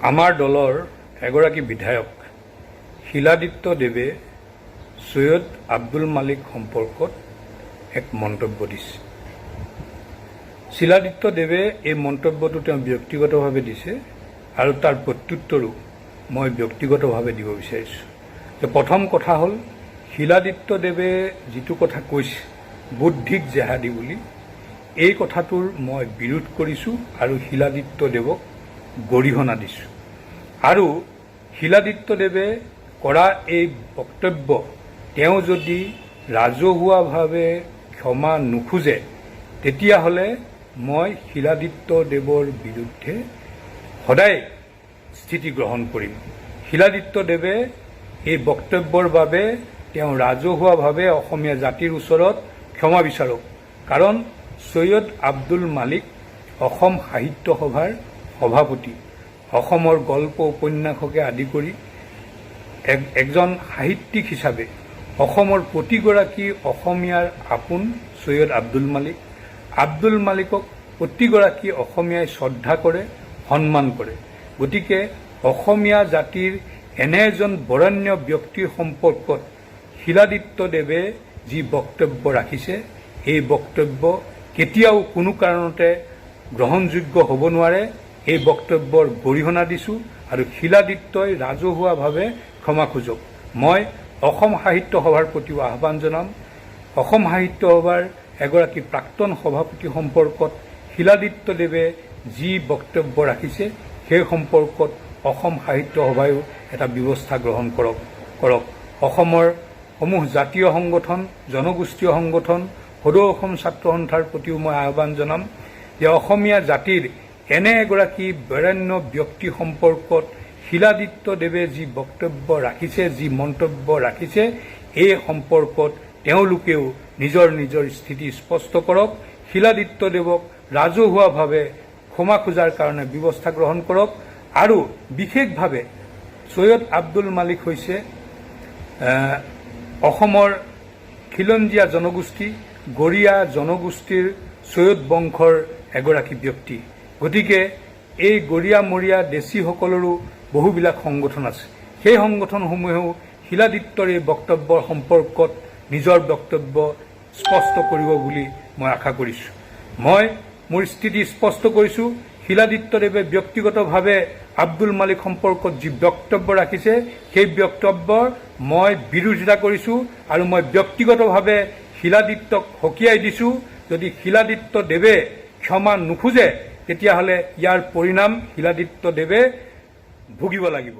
আমাৰ দলৰ এগৰাকী বিধায়ক শিলাদিত্য দেৱে সৈয়দ আব্দুল মালিক সম্পৰ্কত এক মন্তব্য দিছে। শিলাদিত্য দেৱে এই মন্তব্যটো তেওঁ ব্যক্তিগতভাৱে দিছে আৰু তাৰ প্ৰত্যুত্তৰো মই ব্যক্তিগতভাৱে দিব বিচাৰিছোঁ। প্ৰথম কথা হ'ল, শিলাদিত্য দেৱে যিটো কথা কৈছে বুদ্ধিক জেহাদী বুলি, এই কথাটোৰ মই বিৰোধ কৰিছোঁ আৰু শিলাদিত্য দেৱক গৰিহণা দিছোঁ। আৰু শিলাদিত্য দেৱে কৰা এই বক্তব্য তেওঁ যদি ৰাজহুৱাভাৱে ক্ষমা নোখোজে, তেতিয়াহ'লে মই শিলাদিত্য দেৱৰ বিৰুদ্ধে সদায় স্থিতি গ্ৰহণ কৰিম। শিলাদিত্য দেৱে এই বক্তব্যৰ বাবে তেওঁ ৰাজহুৱাভাৱে অসমীয়া জাতিৰ ওচৰত ক্ষমা বিচাৰক। কাৰণ সৈয়দ আব্দুল মালিক অসম সাহিত্য সভাৰ সভাপতি, অসমৰ গল্প উপন্যাসকে আদি কৰি একজন সাহিত্যিক হিচাপে অসমৰ প্ৰতিগৰাকী অসমীয়াৰ আপোন সৈয়দ আব্দুল মালিক। আব্দুল মালিকক প্ৰতিগৰাকী অসমীয়াই শ্ৰদ্ধা কৰে, সন্মান কৰে। গতিকে অসমীয়া জাতিৰ এনে এজন বৰেণ্য ব্যক্তিৰ সম্পৰ্কত শিলাদিত্য দেৱে যি বক্তব্য ৰাখিছে, এই বক্তব্য কেতিয়াও কোনো কাৰণতে গ্ৰহণযোগ্য হ'ব নোৱাৰে। এই বক্তব্যৰ গৰিহণা দিছোঁ আৰু শিলাদিত্যই ৰাজহুৱাভাৱে ক্ষমা খোজক। মই অসম সাহিত্য সভাৰ প্ৰতিও আহ্বান জনাম। অসম সাহিত্য সভাৰ এগৰাকী প্ৰাক্তন সভাপতি সম্পৰ্কত শিলাদিত্য দেৱে যি বক্তব্য ৰাখিছে, সেই সম্পৰ্কত অসম সাহিত্য সভায়ো এটা ব্যৱস্থা গ্ৰহণ কৰক। অসমৰ সমূহ জাতীয় সংগঠন, জনগোষ্ঠীয় সংগঠন, সদৌ অসম ছাত্ৰ সন্থাৰ প্ৰতিও মই আহ্বান জনাম যে অসমীয়া জাতিৰ এনে এগৰাকী বৰেণ্য ব্যক্তি সম্পৰ্কত শিলাদিত্য দেৱে যি বক্তব্য ৰাখিছে, যি মন্তব্য ৰাখিছে, এই সম্পৰ্কত তেওঁলোকেও নিজৰ নিজৰ স্থিতি স্পষ্ট কৰক। শিলাদিত্য দেৱক ৰাজহুৱাভাৱে ক্ষমা খোজাৰ কাৰণে ব্যৱস্থা গ্ৰহণ কৰক। আৰু বিশেষভাৱে সৈয়দ আব্দুল মালিক হৈছে অসমৰ খিলঞ্জীয়া জনগোষ্ঠী, গৰীয়া জনগোষ্ঠীৰ সৈয়দ বংশৰ এগৰাকী ব্যক্তি। গতিকে এই গৰীয়া মৰীয়া দেশীসকলৰো বহুবিলাক সংগঠন আছে। সেই সংগঠনসমূহেও শিলাদিত্যৰ এই বক্তব্যৰ সম্পৰ্কত নিজৰ বক্তব্য স্পষ্ট কৰিব বুলি মই আশা কৰিছোঁ। মই মোৰ স্থিতি স্পষ্ট কৰিছোঁ। শিলাদিত্য দেৱে ব্যক্তিগতভাৱে আব্দুল মালিক সম্পৰ্কত যি বক্তব্য ৰাখিছে, সেই বক্তব্যৰ মই বিৰোধিতা কৰিছোঁ আৰু মই ব্যক্তিগতভাৱে শিলাদিত্যক সকীয়াই দিছোঁ। যদি শিলাদিত্য দেৱে ক্ষমা নোখোজে, তেতিয়াহ'লে ইয়াৰ পৰিণাম শিলাদিত্য দেৱে ভুগিব লাগিব।